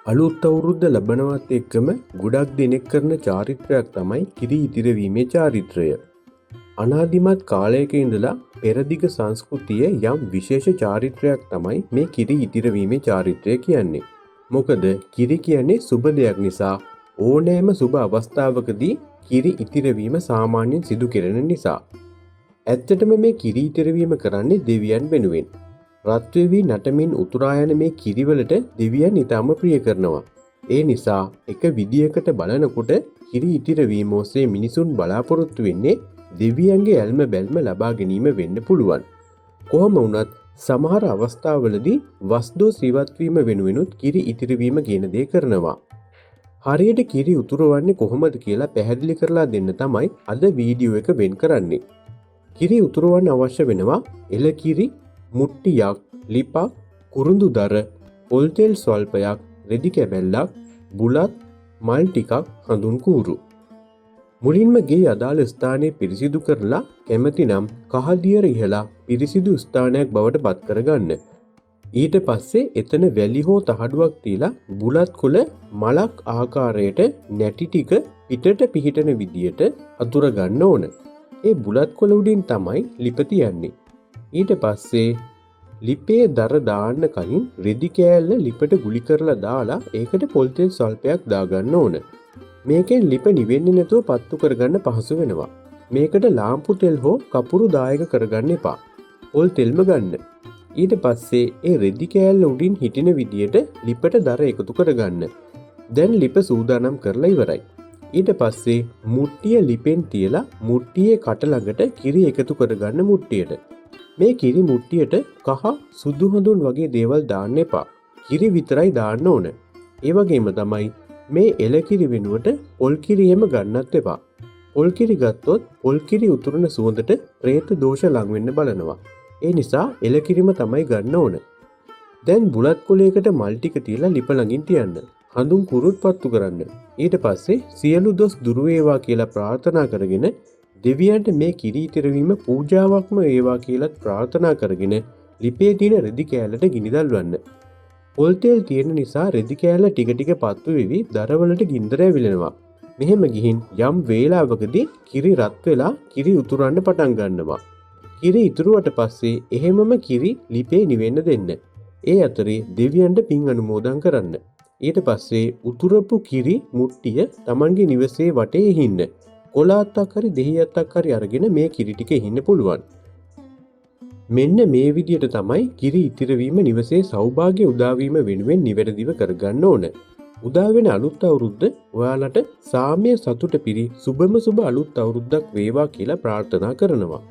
අලුත් අවුරුද්ද ලබනවත් එක්කම ගොඩක් දෙනෙක් කරන චාරිත්‍රයක් තමයි කිරි ඉතිරවීමේ චාරිත්‍රය. අනාදිමත් කාලයක ඉඳලා පෙරදිග සංස්කෘතියේ යම් විශේෂ චාරිත්‍රයක් තමයි මේ කිරි ඉතිරවීමේ චාරිත්‍රය කියන්නේ. මොකද කිරි කියන්නේ සුබ දෙයක් නිසා ඕනෑම සුබ අවස්ථාවකදී කිරි ඉතිරවීම සාමාන්‍යයෙන් සිදු කෙරෙන නිසා. ඇත්තටම මේ කිරි ඉතිරවීම කරන්නේ දෙවියන් වෙනුවෙන්. රත්වෙවී නටමින් උතුරා යන මේ කිරිවලට දෙවියන් ඉතාම ප්‍රිය කරනවා. ඒ නිසා එක විදියකට බලනකොට කිරි ඉතිරවීම ඔස්සේ මිනිසුන් බලාපොරොත්තු වෙන්නේ දෙවියන්ගේ ඇල්ම බැල්ම ලබා ගැනීම වෙන්න පුළුවන්. කොහොම වුණත් සමහර අවස්ථාවලදී වස්දෝස් ඉවත්වීම වෙනුවෙනුත් කිරි ඉතිරවීම කියන දේ කරනවා. හරියට කිරි උතුරවන්නේ කොහොමද කියලා පැහැදිලි කරලා දෙන්න තමයි අද වීඩියෝ එක වෙන් කරන්නේ. කිරි උතුරවන්න අවශ්‍ය වෙනවා එළකිරි, මුට්ටියක්, ලිපක්, කුරුඳු දර, පොල් තෙල් ස්වල්පයක්, රෙදි කැබැල්ලක්, බුලත්, මල් ටිකක්, හඳුන් කූරු. මුලින්ම ගේ අදාළ ස්ථානය පිරිසිදු කරලා කැමති නම් කහදියර ඉහලා පිරිසිදු ස්ථානයක් බවට පත් කරගන්න. ඊට පස්සේ එතන වැලි හෝ තහඩුවක් තියලා බුලත් කොළ මලක් ආකාරයට නැටි ටික පිටට පිහිටන විදියට අතුර ගන්න ඕන. ඒ බුලත් කොළ උඩින් තමයි ලිප තියන්නේ. ඊට පස්සේ ලිපේ දර දාන්න කලින් රෙදි කෑල්ල ලිපට ගුලි කරලා දාලා ඒකට පොල් තෙල් ස්වල්පයක් දාගන්න ඕන. මේකෙන් ලිප නිවෙන්නේ නැතුව පත්තු කරගන්න පහසු වෙනවා. මේකට ලාම්පු තෙල් හෝ කපුරු දායක කරගන්න එපා. පොල් තෙල්ම ගන්න. ඊට පස්සේ ඒ රෙදි කෑල්ල උඩින් හිටින විදියට ලිපට දර එකතු කරගන්න. දැන් ලිප සූදානම් කරලා ඉවරයි. ඊට පස්සේ මුට්ටිය ලිපෙන් තියලා මුට්ටියේ කට ළඟට කිරි එකතු කරගන්න මුට්ටියට. මේ කිරි මුට්ටියට කහ සුදු හඳුන් වගේ දේවල් දාන්න එපා. කිරි විතරයි දාන්න ඕන. ඒ වගේම තමයි මේ එළකිරි වෙනුවට පොල් කිරි එහෙම ගන්නත් එපා. පොල් කිරි ගත්තොත් පොල් කිරි උතුරන සුවඳට പ്രേත දෝෂ ලං වෙන්න බලනවා. ඒ නිසා එළකිරිම තමයි ගන්න ඕන. දැන් බුලත් කොලයකට මල් ටික තියලා ලිප ළඟින් තියන්න. හඳුන් කුරුත් පත්තු කරන්න. ඊට පස්සේ සියලු දොස් දුරු වේවා කියලා ප්‍රාර්ථනා කරගෙන දෙවියන්ට මේ කිරි ඉතිරවීම පූජාවක්ම වේවා කියලාත් ප්‍රාර්ථනා කරගෙන ලිපේ තියෙන රෙදි කෑල්ලට ගිනි දැල්වන්න. පොල් තෙල් තියෙන නිසා රෙදි කෑල්ල ටික ටික පත්තු වෙවි දරවලට ගින්දර ඇවිලෙනවා. මෙහෙම ගිහින් යම් වේලාවකදී කිරි රත් වෙලා කිරි උතුරන්න පටන් ගන්නවා. කිරි ඉතුරුවට පස්සේ එහෙමම කිරි ලිපේ නිවෙන්න දෙන්න. ඒ අතරේ දෙවියන්ට පින් අනුමෝදන් කරන්න. ඊට පස්සේ උතුරපු කිරි මුට්ටිය Tamanගේ නිවසේ වටේ හින්න. කොලාත්තක් හරි දෙහියත්තක් හරි අරගෙන මේ කිරි ටික ඉන්න පුළුවන්. මෙන්න මේ විදියට තමයි කිරි ඉතිරවීම නිවසේ සෞභාග්‍ය උදාවීම වෙනුවෙන් නිවැරදිව කරගන්න ඕන. උදා වෙන අලුත් අවුරුද්ද ඔයාලට සාමය සතුට පිරි සුබම සුබ අලුත් අවුරුද්දක් වේවා කියලා ප්‍රාර්ථනා කරනවා.